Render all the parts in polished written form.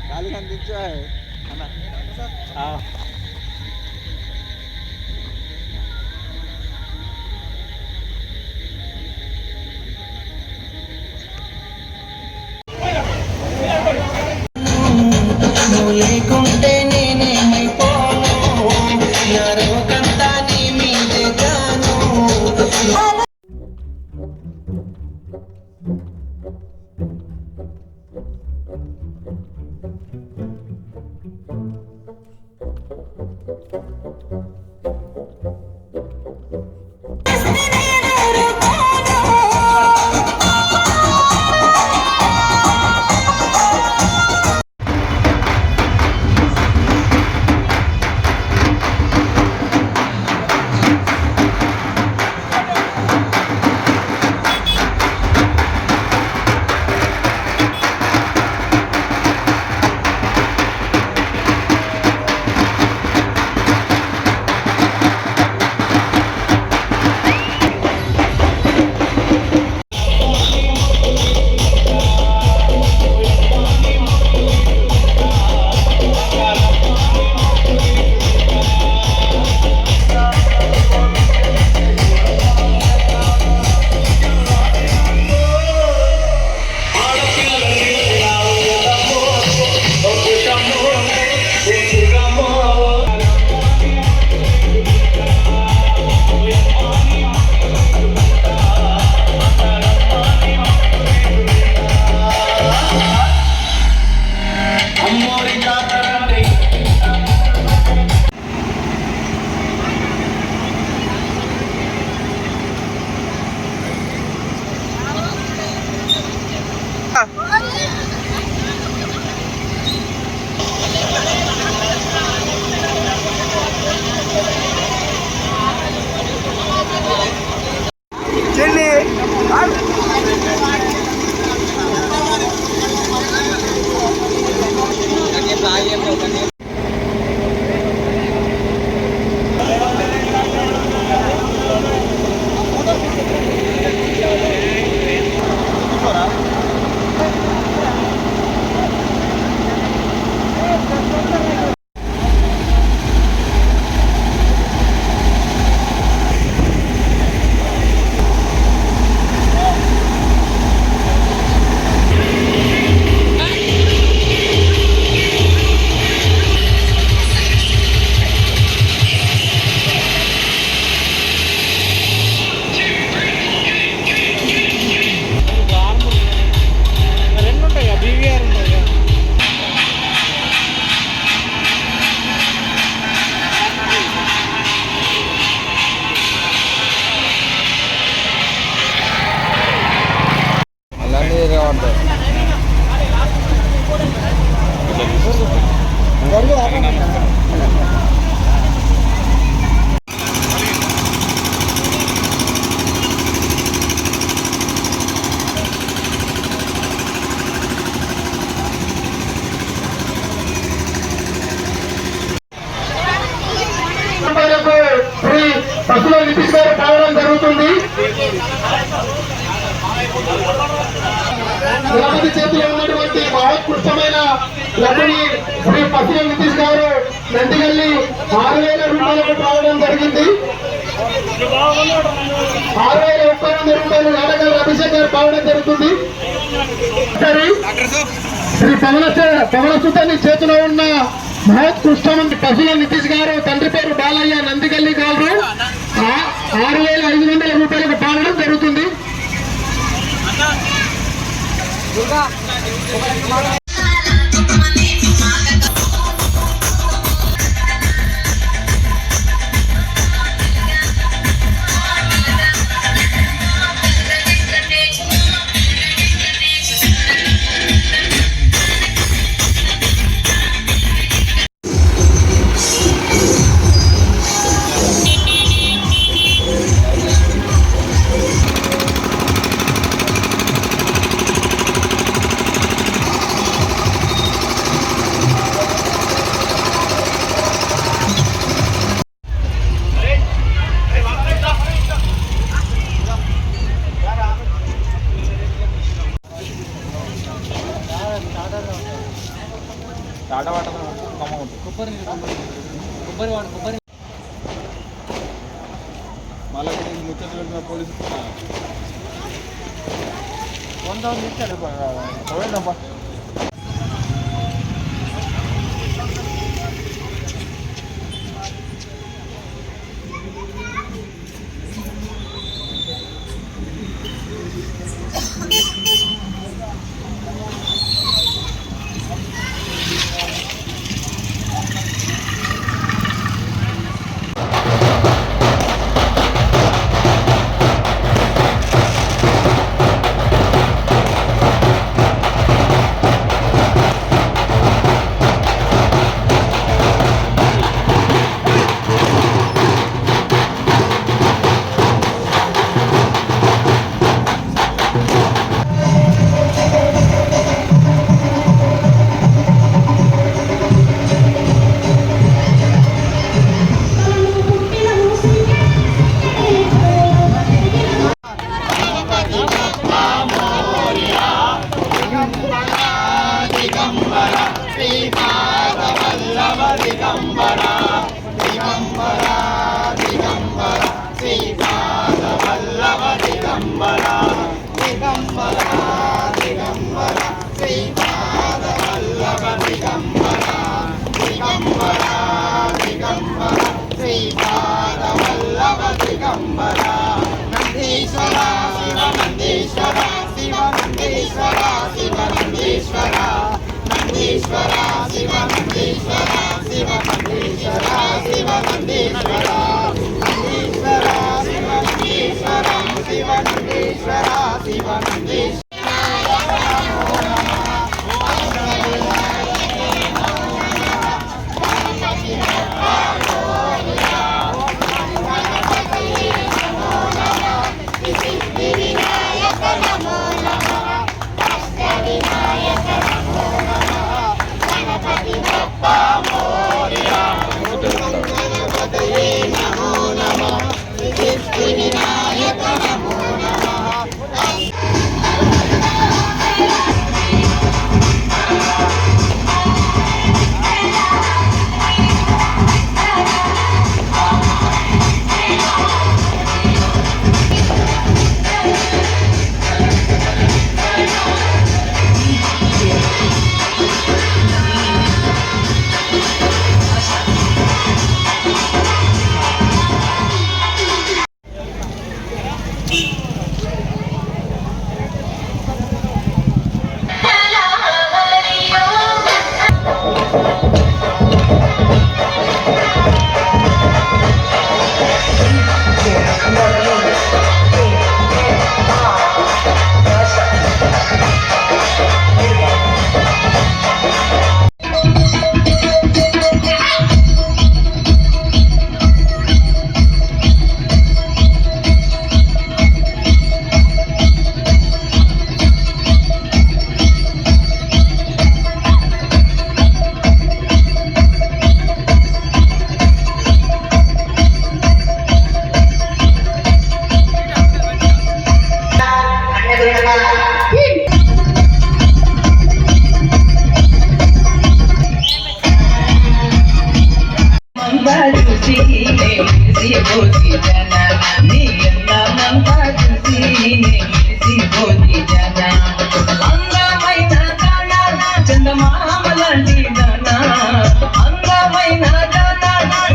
गाली खंडीचा आहे లేకుంటే నేనేమైపోను నరకంతా నీ మీదే గాను బస్సులో నితీష్ గారు పాల్గొనడం జరుగుతుంది. తిరుపతి చేతిలో ఉన్నటువంటి మహోత్కృష్టమైన లడ్డుని శ్రీ పసుల నితీష్ గారు నందిగల్లి 6,000 రూపాయలకు రావడం జరిగింది. 6,001 రూపాయలు నాటకాల అభిషేక్ గారు పావడం జరుగుతుంది. శ్రీ పవనసుతాన్ని చేతిలో ఉన్న మహోత్కృష్టమైన పసుల నితీష్ గారు తండ్రి పేరు బాలయ్య నందిగల్లి గారు 6,500 రూపాయలకు పావడం జరుగుతుంది. ముచ్చట పోలీసు కొంత ఇచ్చాడు పోయిందమ్మా.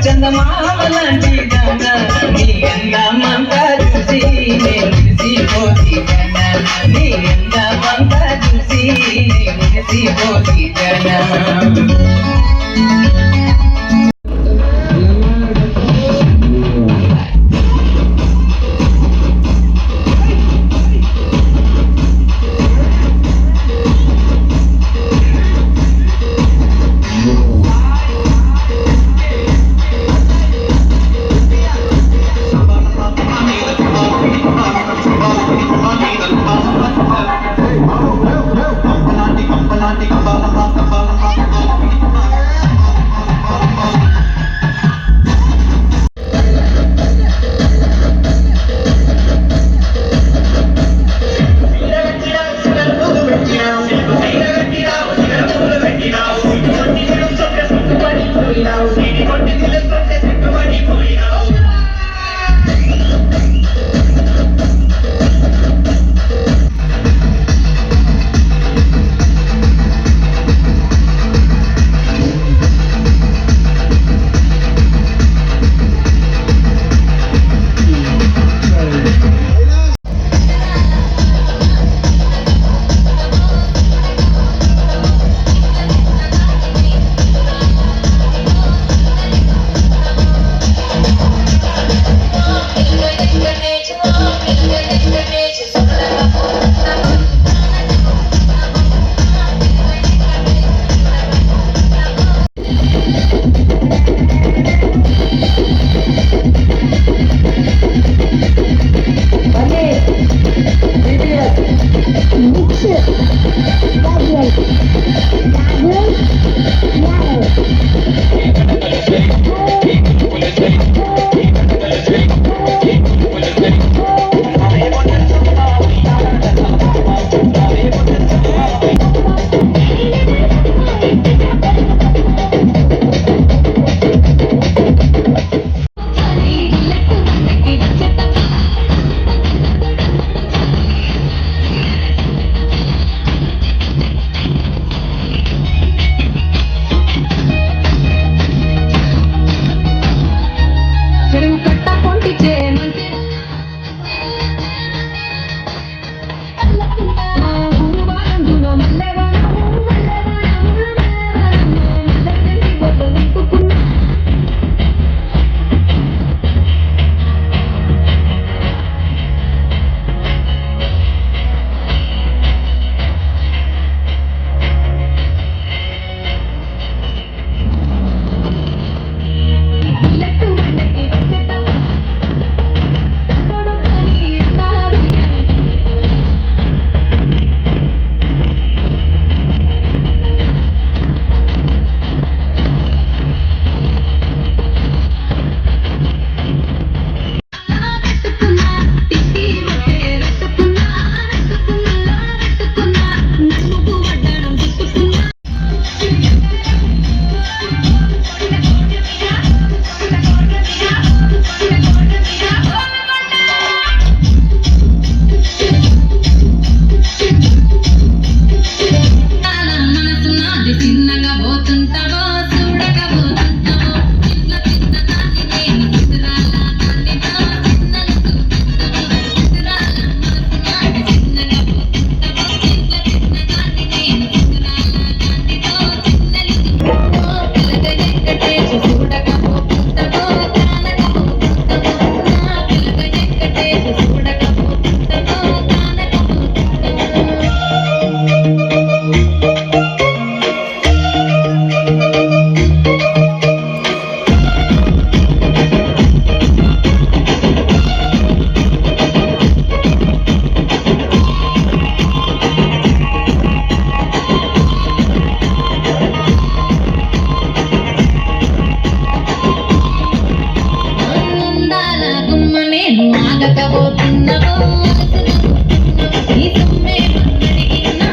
చందమామలాంటి దానా నీ అందమంతా చూసి నేను మురిసిపోతి జనా నీ అందమంతా చూసి నేను మురిసిపోతి జనా ఆగకపోతున్నావో ఈ సొమ్మే మన్నడిగిన్నా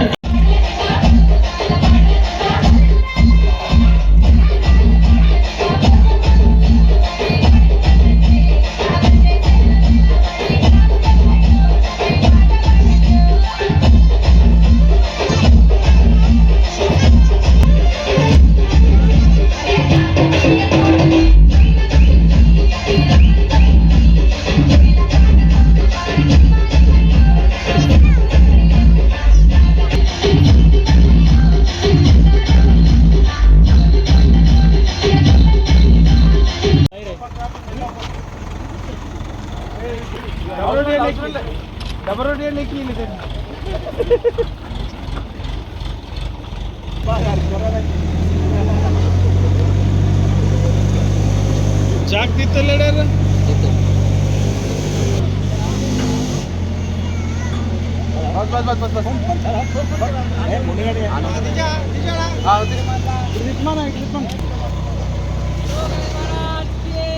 डबल रोटी लेके चाक तिथं लढा बस बस बस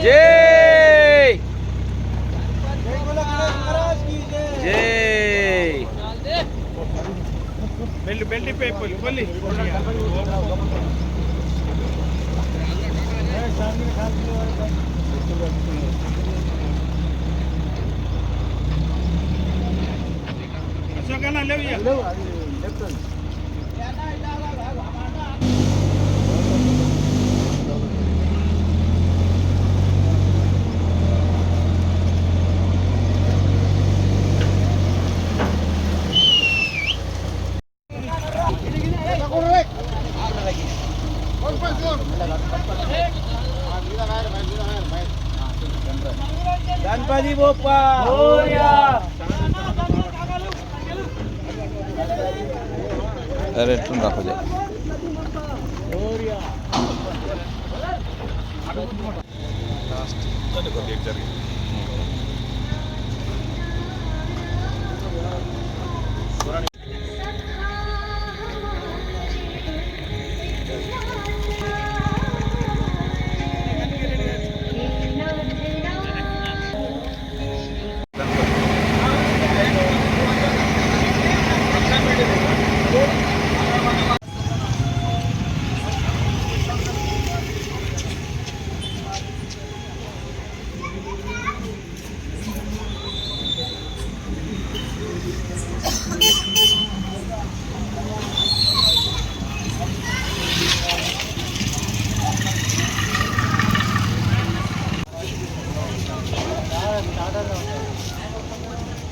जय जय बेल्ट बेल्ट पे बोली अशोकना ले गणपति बोप्पा अरे तुम रखो जाए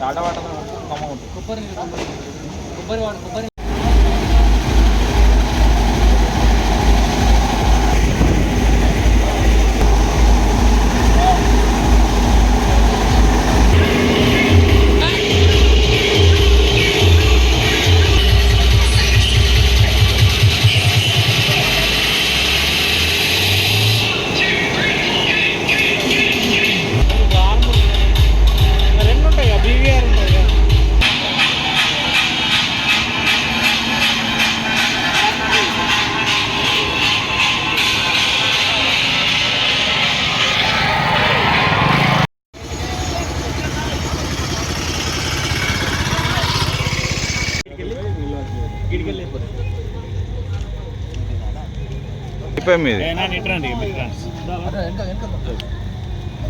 टाटा वाटर కొబ్బరి వాడు కొబ్బరి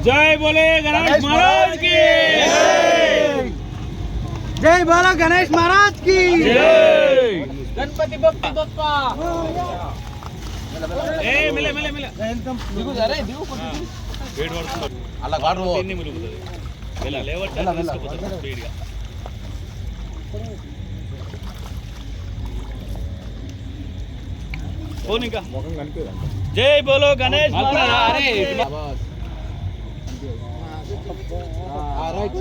जय बोले गणेश महाराज की जय बोलो गणेश महाराज की जय गणपति बप्पा ए मिले मिले मिले दिगु अरे दिगु वेट पडुతుంది అలా వాటర్ తిన్ని మురుగుతది ఇలా లేవట్ తీసుకుపోతారు స్పీడ్ గా फोन ఇంకా ముఖం కనిపియదా జై బోలో గణేష్ महाराज అరే రైట్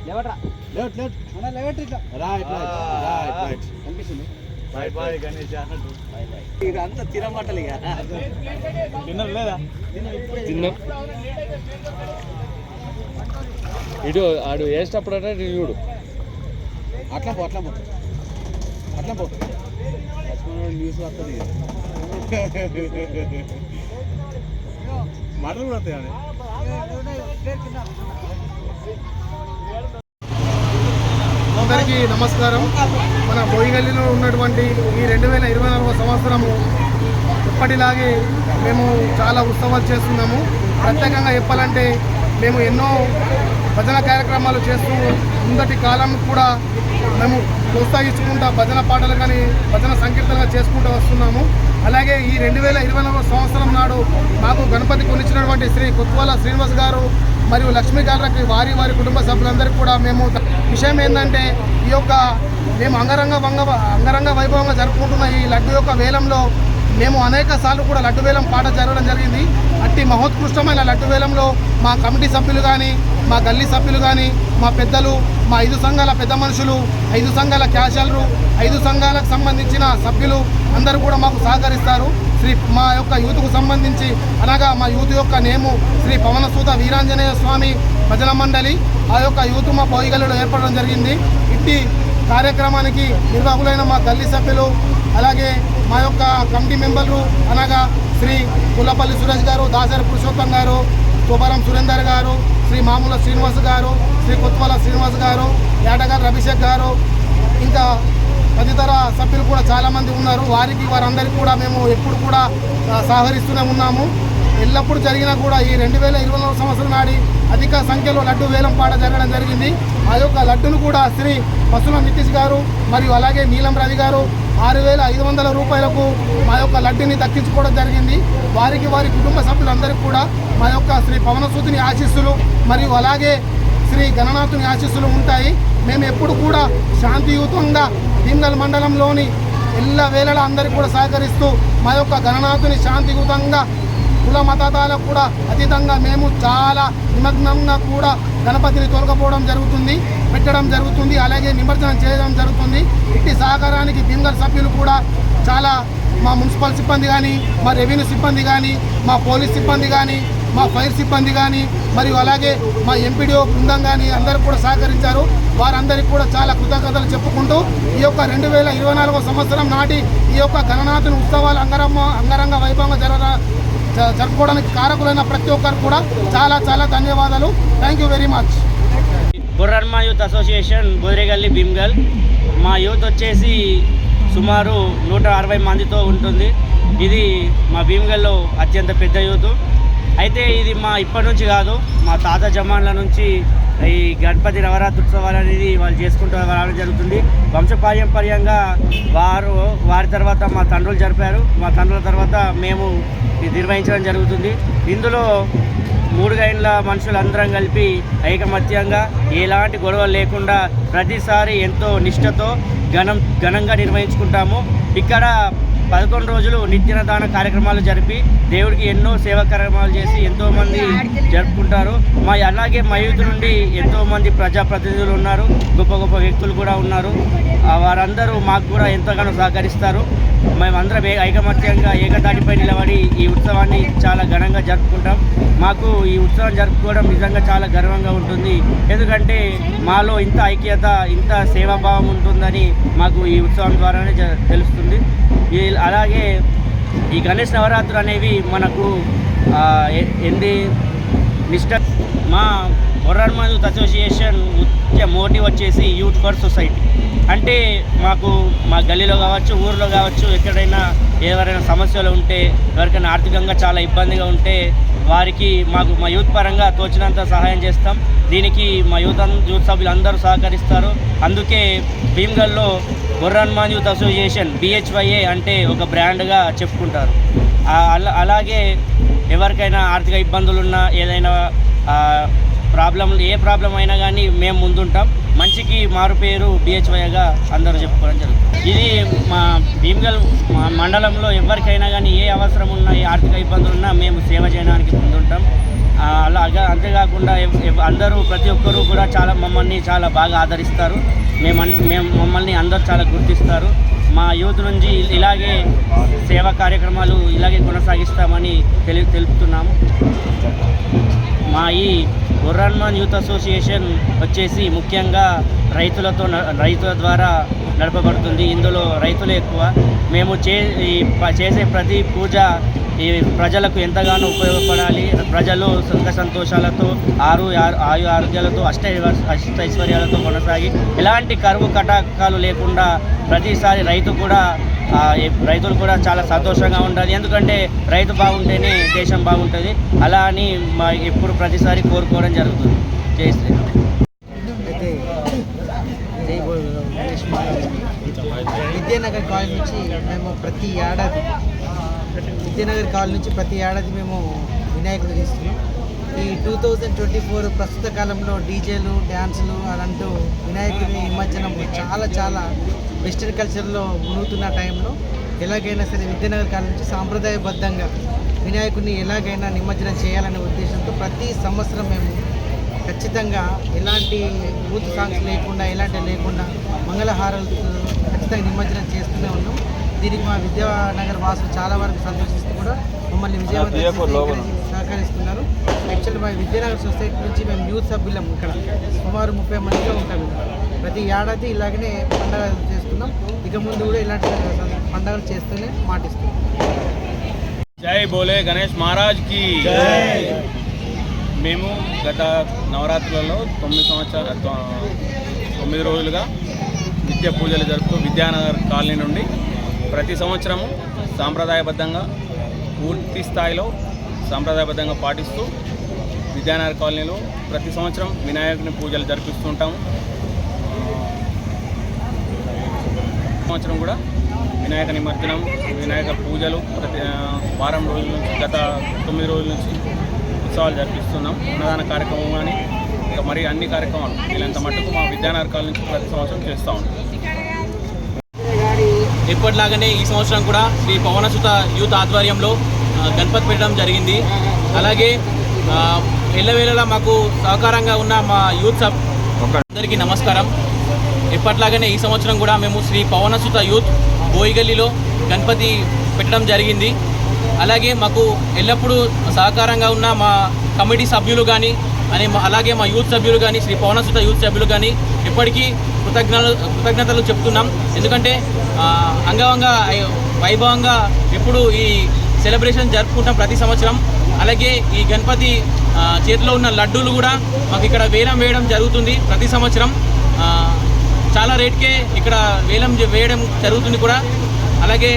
లేవట్రా లేవట్ లేవట్ అన్న లేవట్ ఇట్లా రైట్ రైట్ రైట్ కనిపిస్తుంది బై బై గణేష్ అన్నట్టు బై బై ఇదంతా తినమట్టలు ఇక తిన్నారు లేదా తిన్నాం ఇడు ఆడు వేసేటప్పుడు అంటే చూడు అట్లా పో అట్లా పో అట్లా పో న్యూస్ వస్తుంది మాటలు కూడా వస్తాయి. అందరికీ నమస్కారం. మన బోయిగల్లిలో ఉన్నటువంటి ఈ 2024 సంవత్సరము ఎప్పటిలాగే మేము చాలా ఉత్సవాలు చేస్తున్నాము. ప్రత్యేకంగా చెప్పాలంటే మేము ఎన్నో భజన కార్యక్రమాలు చేస్తూ ముందటి కాలం కూడా మేము ప్రోత్సహించుకుంటా భజన పాటలు కానీ భజన సంకీర్తనగా చేసుకుంటూ వస్తున్నాము. అలాగే ఈ 2024 సంవత్సరం నాడు మాకు గణపతి కొనిచ్చినటువంటి శ్రీ కొత్వాల శ్రీనివాస్ గారు మరియు లక్ష్మీ గారికి వారి కుటుంబ సభ్యులందరికీ కూడా మేము విషయం ఏంటంటే ఈ యొక్క మేము అంగరంగ వైభవంగా జరుపుకుంటున్న ఈ లడ్డు యొక్క వేలంలో మేము అనేక సార్లు కూడా లడ్డు వేలం పాట జరగడం జరిగింది. అట్టి మహోత్కృష్టమైన లడ్డు వేలంలో మా కమిటీ సభ్యులు కానీ మా గల్లీ సభ్యులు కానీ మా పెద్దలు మా 5 సంఘాల పెద్ద మనుషులు 5 సంఘాల క్యాషియర్లు 5 సంఘాలకు సంబంధించిన సభ్యులు అందరూ కూడా మాకు సహకరిస్తారు. మా యొక్క యూత్కు సంబంధించి అనగా మా యూత్ యొక్క నేము శ్రీ పవనసూత వీరాంజనేయ స్వామి భజన మండలి. ఆ యొక్క యూత్ మా బోయిగల్లిలో ఏర్పడడం జరిగింది. ఇట్టి కార్యక్రమానికి నిర్వాహకులైన మా గల్లీ సభ్యులు అలాగే మా యొక్క కమిటీ మెంబర్లు అనగా శ్రీ పుల్లపల్లి సురేష్ గారు, దాసరి పురుషోత్తం గారు, తోపారం సురేందర్ గారు, శ్రీ మామూల శ్రీనివాస్ గారు, శ్రీ కొత్వాల శ్రీనివాస్ గారు, ఏటగారు అభిషేక్ గారు, ఇంకా తదితర సభ్యులు కూడా చాలామంది ఉన్నారు. వారందరికీ కూడా మేము ఎప్పుడు కూడా సహకరిస్తూనే ఉన్నాము. ఎల్లప్పుడూ జరిగినా కూడా ఈ 2024 సంవత్సరం నాడి అధిక సంఖ్యలో లడ్డు వేలం పాట జరగడం జరిగింది. ఆ యొక్క లడ్డును కూడా శ్రీ పసుల నితీష్ గారు మరియు అలాగే నీలం రవి గారు 6,500 రూపాయలకు మా యొక్క లడ్డుని దక్కించుకోవడం జరిగింది. వారి కుటుంబ సభ్యులందరికీ కూడా మా యొక్క శ్రీ పవనసూతిని ఆశీస్సులు మరియు అలాగే శ్రీ గణనాథుని ఆశీస్సులు ఉంటాయి. మేము ఎప్పుడు కూడా శాంతియుతంగా భీమ్గల్ మండలంలోని ఎల్లవేళలా అందరికీ కూడా సహకరిస్తూ మా యొక్క గణనాథుని శాంతియుతంగా కుల మతాలకు కూడా అతీతంగా మేము చాలా నిమగ్నంగా కూడా గణపతిని తొలకపోవడం జరుగుతుంది, పెట్టడం జరుగుతుంది, అలాగే నిమజ్జనం చేయడం జరుగుతుంది. ఇట్టి సహకారానికి భీమ్గల్ సభ్యులు కూడా చాలా మా మున్సిపల్ సిబ్బంది కానీ మా రెవెన్యూ సిబ్బంది కానీ మా పోలీస్ సిబ్బంది కానీ మా ఫైర్ సిబ్బంది కానీ మరియు అలాగే మా ఎంపీడీఓ బృందం కానీ అందరూ కూడా సహకరించారు. వారందరికీ కూడా చాలా కృతజ్ఞతలు చెప్పుకుంటూ ఈ యొక్క 2024 సంవత్సరం నాటి ఈ యొక్క గణనాథుని ఉత్సవాలు అంగరంగ వైభవంగా జరుపుకోవడానికి కారకులైన ప్రతి ఒక్కరు కూడా చాలా చాలా ధన్యవాదాలు. Thank you very much. బుర్రన్మా యూత్ అసోసియేషన్ బోదిరేగల్లి భీమ్గల్. మా యూత్ వచ్చేసి సుమారు 160 మందితో ఉంటుంది. ఇది మా భీమ్గల్లో అత్యంత పెద్ద యూత్. అయితే ఇది ఇప్పటి నుంచి కాదు, మా తాత జమాన్ల నుంచి ఈ గణపతి నవరాత్రి ఉత్సవాలు అనేది వాళ్ళు చేసుకుంటూ రావడం జరుగుతుంది. వంశపారంపర్యంగా వారి తర్వాత మా తండ్రులు జరిపారు. మా తండ్రుల తర్వాత మేము నిర్వహించడం జరుగుతుంది. ఇందులో 3 గైన్ల మనుషులందరం కలిపి ఐకమత్యంగా ఎలాంటి గొడవలు లేకుండా ప్రతిసారి ఎంతో నిష్ఠతో ఘనంగా నిర్వహించుకుంటాము. ఇక్కడ 11 రోజులు నిత్యనదాన కార్యక్రమాలు జరిపి దేవుడికి ఎన్నో సేవా కార్యక్రమాలు చేసి ఎంతోమంది జరుపుకుంటారు. అలాగే మా యూత్ నుండి ఎంతోమంది ప్రజాప్రతినిధులు ఉన్నారు, గొప్ప గొప్ప వ్యక్తులు కూడా ఉన్నారు. వారందరూ మాకు కూడా ఎంతగానో సహకరిస్తారు. మేమందరం ఐకమత్యంగా ఏకతాటిపై నిలబడి ఈ ఉత్సవాన్ని చాలా ఘనంగా జరుపుకుంటాం. మాకు ఈ ఉత్సవం జరుపుకోవడం నిజంగా చాలా గర్వంగా ఉంటుంది. ఎందుకంటే మాలో ఇంత ఐక్యత, ఇంత సేవాభావం ఉంటుందని మాకు ఈ ఉత్సవం ద్వారానే తెలుస్తుంది. అలాగే ఈ గణేష్ నవరాత్రులు అనేవి మనకు నిష్ఠ. మా బుర్రన్మా యూత్ అసోసియేషన్ ముఖ్య మోటివ్ వచ్చేసి యూత్ ఫర్ సొసైటీ. అంటే మాకు మా గల్లీలో కావచ్చు, ఊరిలో కావచ్చు, ఎక్కడైనా ఎవరైనా సమస్యలు ఉంటే, ఎవరికైనా ఆర్థికంగా చాలా ఇబ్బందిగా ఉంటే వారికి మా యూత్ పరంగా తోచినంత సహాయం చేస్తాం. దీనికి మా యూత్ సభ్యులు అందరూ సహకరిస్తారు. అందుకే భీమ్గల్లో బుర్రన్మా యూత్ అసోసియేషన్ BHYA అంటే ఒక బ్రాండ్గా చెప్పుకుంటారు. అలాగే ఎవరికైనా ఆర్థిక ఇబ్బందులున్నా, ఏదైనా ఏ ప్రాబ్లం అయినా కానీ మేము ముందుంటాం. మంచికి మారు పేరు BHYగా అందరూ చెప్పుకోవడం జరుగుతుంది. ఇది మా భీమ్గల్ మండలంలో ఎవరికైనా కానీ ఏ అవసరం ఉన్నా, ఏ ఆర్థిక ఇబ్బందులు ఉన్నా మేము సేవ చేయడానికి ముందుంటాం. అలాగా అంతేకాకుండా అందరూ ప్రతి ఒక్కరూ కూడా మమ్మల్ని చాలా బాగా ఆదరిస్తారు. మమ్మల్ని అందరూ చాలా గుర్తిస్తారు. మా యూత్ నుంచి ఇలాగే సేవా కార్యక్రమాలు ఇలాగే కొనసాగిస్తామని తెలుపుతున్నాము. మా ఈ బుర్రన్మా యూత్ అసోసియేషన్ వచ్చేసి ముఖ్యంగా రైతుల ద్వారా నడపబడుతుంది. ఇందులో రైతులే ఎక్కువ. మేము చేసే ప్రతి పూజ ఈ ప్రజలకు ఎంతగానో ఉపయోగపడాలి. ప్రజలు సుఖ సంతోషాలతో ఆయు ఆరోగ్యాలతో అష్టైశ్వర్యాలతో కొనసాగి ఎలాంటి కరువు కటాకాలు లేకుండా ప్రతిసారి రైతులు కూడా చాలా సంతోషంగా ఉంటుంది. ఎందుకంటే రైతు బాగుంటేనే దేశం బాగుంటుంది. అలా అని ఎప్పుడు ప్రతిసారి కోరుకోవడం జరుగుతుంది. జై శ్రీరామ్. అయితే జై గణేష్ విద్యానగర్ కాలేజ్ నుంచి మేము ప్రతి ఏడాది మేము వినాయకులు తీస్తున్నాం. ఈ 2024 ప్రస్తుత కాలంలో డీజేలు డ్యాన్సులు అదంటూ వినాయకుడిని నిమజ్జనం చాలా వెస్టర్న్ కల్చర్లో మునుగుతున్న టైంలో ఎలాగైనా సరే విద్యానగర్ కాలేజ్ నుంచి సాంప్రదాయబద్ధంగా వినాయకుడిని ఎలాగైనా నిమజ్జనం చేయాలనే ఉద్దేశంతో ప్రతి సంవత్సరం మేము ఖచ్చితంగా ఎలాంటి యూత్ సాంగ్స్ లేకుండా మంగళహారాలతో ఖచ్చితంగా నిమజ్జనం చేస్తూనే ఉన్నాం. దీనికి మా విద్యానగర్ వాసులు చాలా వరకు సంతోషిస్తూ కూడా మమ్మల్ని విజయవంతం సహకరిస్తున్నారు. యాక్చువల్లీ మా విద్యానగర్ సొసైటీ నుంచి మేము యూత్ సభ్యులం ఇక్కడ సుమారు 30 మందిగా ఉంటాము. ప్రతి ఏడాది ఇలాగనే పండుగలు చేస్తున్నాం. ఇక ముందు కూడా ఇలాంటి పండుగలు చేస్తూనే మాటిస్తున్నాం. జై బోలే గణేష్ మహారాజ్ కి. మేము గత నవరాత్రులలో 9 రోజులుగా నిత్య పూజలు జరుపుతూ విద్యానగర్ కాలనీ నుండి ప్రతి సంవత్సరము సాంప్రదాయబద్ధంగా పూర్తి స్థాయిలో సాంప్రదాయబద్ధంగా పాటిస్తూ విద్యానగర్ కాలనీలో ప్రతి సంవత్సరం వినాయకుని పూజలు జరిపిస్తుంటాము. సంవత్సరం కూడా వినాయక నిమజ్జనం, వినాయక పూజలు ప్రతి వారం రోజుల నుంచి గత 9 రోజుల నుంచి ఉత్సవాలు జరిపిస్తున్నాం. అన్నదాన కార్యక్రమం కానీ ఇంకా మరి అన్ని కార్యక్రమాలు వీళ్ళంత మట్టుకు మా విద్యానగర్ కాలనీ నుంచి ప్రతి సంవత్సరం చేస్తూ ఉంటాం. ఎప్పటిలాగానే ఈ సంవత్సరం కూడా శ్రీ పవనసుత యూత్ ఆధ్వర్యంలో గణపతి పెట్టడం జరిగింది. అలాగే ఎల్లవేళలా మాకు సహకారంగా ఉన్న మా యూత్ అందరికీ నమస్కారం. ఎప్పటిలాగానే ఈ సంవత్సరం కూడా మేము శ్రీ పవనసుత యూత్ బోయిగల్లీలో గణపతి పెట్టడం జరిగింది. అలాగే మాకు ఎల్లప్పుడూ సహకారంగా ఉన్న మా కమిటీ సభ్యులు కానీ అలాగే మా యూత్ సభ్యులు కానీ శ్రీ పవనసుత యూత్ సభ్యులు కానీ ఎప్పటికీ కృతజ్ఞతలు చెప్తున్నాం. ఎందుకంటే అంగవంగా వైభవంగా ఎప్పుడు ఈ సెలబ్రేషన్ జరుపుకుంటాం ప్రతి సంవత్సరం. అలాగే ఈ గణపతి చేతిలో ఉన్న లడ్డూలు కూడా మాకు ఇక్కడ వేలం వేయడం జరుగుతుంది ప్రతి సంవత్సరం. చాలా రేట్కే ఇక్కడ వేలం వేయడం జరుగుతుంది కూడా. అలాగే